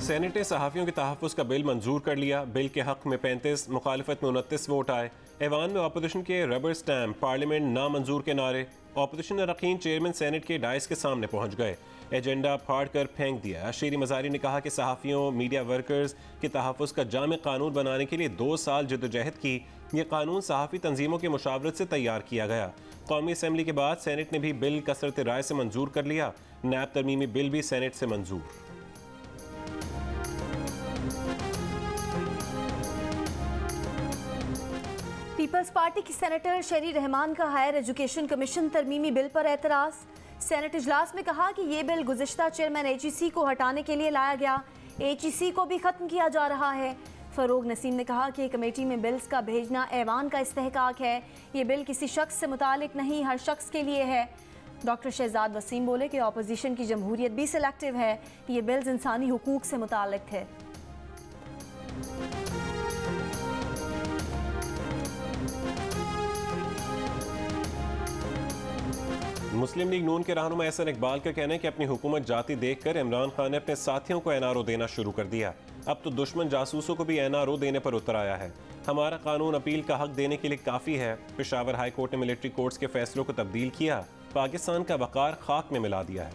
Senate ने सहाफ़ियों के तहफ़्फ़ुज़ का बिल मंजूर कर लिया। बिल के हक़ में 35, मुखालिफत में 29 वोट आए। ऐवान में अपोजिशन के रबर स्टैम्प, पार्लियामेंट नामंजूर के नारे। अपोजिशन अरकान चेयरमैन सेनेट के डाइस के सामने पहुँच गए, एजेंडा फाड़ कर फेंक दिया। अशीरी मज़ारी ने कहा कि सहाफ़ियों, मीडिया वर्कर्स के तहफ़्फ़ुज़ का जामे कानून बनाने के लिए 2 साल जद्दोजहद की। यह कानून सहाफ़ी तंजीमों की मुशावरत से तैयार किया गया। कौमी असम्बली के बाद सेनेट ने भी बिल कसरत राय से मंजूर कर लिया। नैब तरमीमी बिल भी सेनेट से मंजूर। पीपल्स पार्टी की सेनेटर शेरी रहमान का हायर एजुकेशन कमीशन तरमीमी बिल पर एतराज़। सेनेट इजलास में कहा कि ये बिल गुज़िश्ता चेयरमैन HEC को हटाने के लिए लाया गया। HEC को भी ख़त्म किया जा रहा है। फ़रोग नसीम ने कहा कि कमेटी में बिल्स का भेजना ऐवान का इस्तेहकाक है। ये बिल किसी शख्स से मुतालिक नहीं, हर शख्स के लिए है। डॉक्टर शहजाद वसीम बोले कि अपोजिशन की जमहूरियत भी सिलेक्टिव है। ये बिल्स इंसानी हुकूक से मुतालिक है। मुस्लिम लीग नून के रहनुमा एहसन इकबाल का कहना है कि अपनी हुकूमत जाती देखकर इमरान खान ने अपने साथियों को NRO देना शुरू कर दिया। अब तो दुश्मन जासूसों को भी NRO देने पर उतर आया है। हमारा कानून अपील का हक देने के लिए काफ़ी है। पेशावर हाई कोर्ट ने मिलिट्री कोर्ट्स के फैसलों को तब्दील किया, पाकिस्तान का वक़ार खाक में मिला दिया है।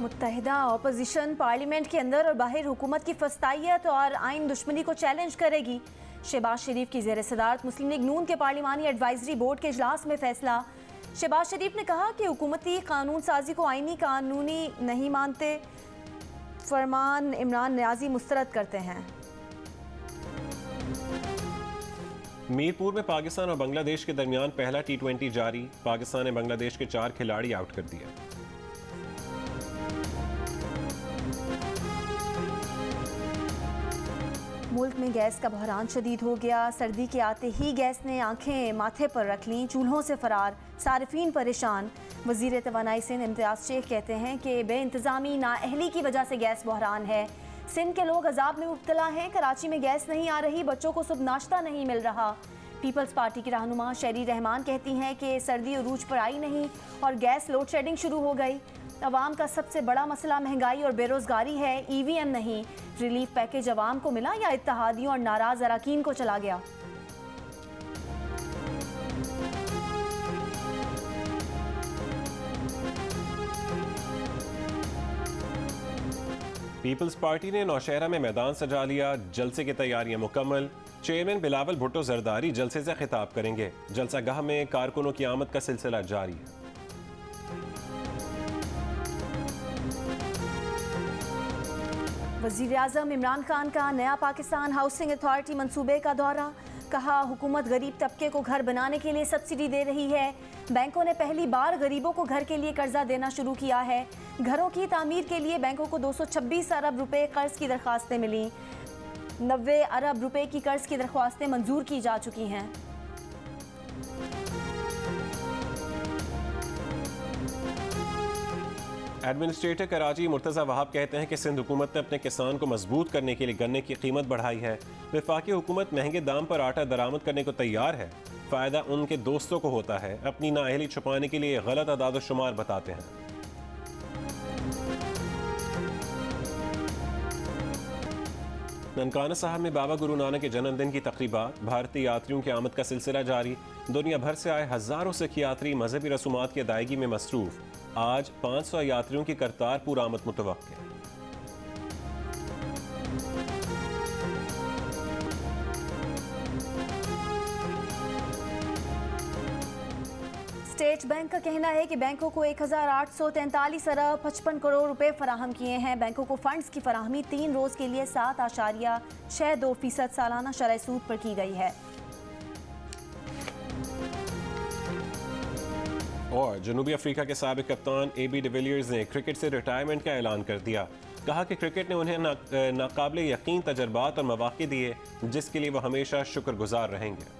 मुत्तहिदा अपोजिशन पार्लियामेंट के अंदर और बाहर हुकूमत की फस्तायत और आइन दुश्मनी को चैलेंज करेगी। शहबाज शरीफ की ज़ेर सदारत मुस्लिम लीग नून के पार्लिमानी एडवाइजरी बोर्ड के इजलास में फैसला। शहबाज शरीफ ने कहा कि हुकूमती कानून साजी को आइनी कानूनी नहीं मानते, फरमान इमरान न्याजी मुस्तरद करते हैं। मीरपुर में पाकिस्तान और बांग्लादेश के दरमियान पहला T20 जारी। पाकिस्तान ने बांग्लादेश के 4 खिलाड़ी आउट कर दिया। मुल्क में गैस का बहरान शदीद हो गया। सर्दी के आते ही गैस ने आंखें माथे पर रख लीं, चूल्हों से फरार, सारिफीन परेशान। वज़ीर तवानाई सिंध इम्तियाज़ शेख कहते हैं कि बेइंतज़ामी नाअहली की वजह से गैस बहरान है। सिंध के लोग अजाब में मुब्तला हैं। कराची में गैस नहीं आ रही, बच्चों को सुबह नाश्ता नहीं मिल रहा। पीपल्स पार्टी की रहनुमा शेरी रहमान कहती हैं कि सर्दी अरूज पर आई नहीं और गैस लोड शेडिंग शुरू हो गई। अवाम का सबसे बड़ा मसला महंगाई और बेरोज़गारी है, EVM नहीं। रिलीफ पैकेज अवाम को मिला या इत्तेहादियों और नाराज अरकान को चला गया? पीपल्स पार्टी ने नौशहरा में मैदान सजा लिया। जलसे की तैयारियां मुकम्मल। चेयरमैन बिलावल भुट्टो जरदारी जलसे से खिताब करेंगे। जलसा गाह में कारकुनों की आमद का सिलसिला जारी है। वज़ीर आज़म इमरान खान का नया पाकिस्तान हाउसिंग अथॉरिटी मंसूबे का दौरा। कहा हुकूमत गरीब तबके को घर बनाने के लिए सब्सिडी दे रही है। बैंकों ने पहली बार गरीबों को घर के लिए कर्जा देना शुरू किया है। घरों की तामीर के लिए बैंकों को 226 अरब रुपए कर्ज की दरख्वास्तें मिली। 90 अरब रुपए की कर्ज की दरख्वास्तें मंजूर की जा चुकी हैं। एडमिनिस्ट्रेटर कराची मुर्तज़ा वहाब कहते हैं कि सिंध हुकूमत ने अपने किसान को मजबूत करने के लिए गन्ने की कीमत बढ़ाई है। वफाकी हुकूमत महंगे दाम पर आटा दरामद करने को तैयार है। फ़ायदा उनके दोस्तों को होता है। अपनी नाअहली छुपाने के लिए गलत अदाद शुमार बताते हैं। ननकाना साहब में बाबा गुरु नानक के जन्मदिन की तकरीबात। भारतीय यात्रियों की आमद का सिलसिला जारी। दुनिया भर से आए हज़ारों सिख यात्री मजहबी रसूमात की अदायगी में मसरूफ़। आज 500 यात्रियों की करतारपुर आमद मुतवक्किल। स्टेट बैंक का कहना है कि बैंकों को 1843 अरब 55 करोड़ रुपए फराहम किए हैं। बैंकों को फंड्स की फराहमी 3 रोज के लिए 7.62% सालाना शरह सूद पर की गई है। और जनूबी अफ्रीका के साबिक कप्तान AB डिविलियर्स ने क्रिकेट से रिटायरमेंट का ऐलान कर दिया। कहा कि क्रिकेट ने उन्हें नाकाबिले यकीन तजर्बात और मौक़े दिए जिसके लिए वो हमेशा शुक्रगुजार रहेंगे।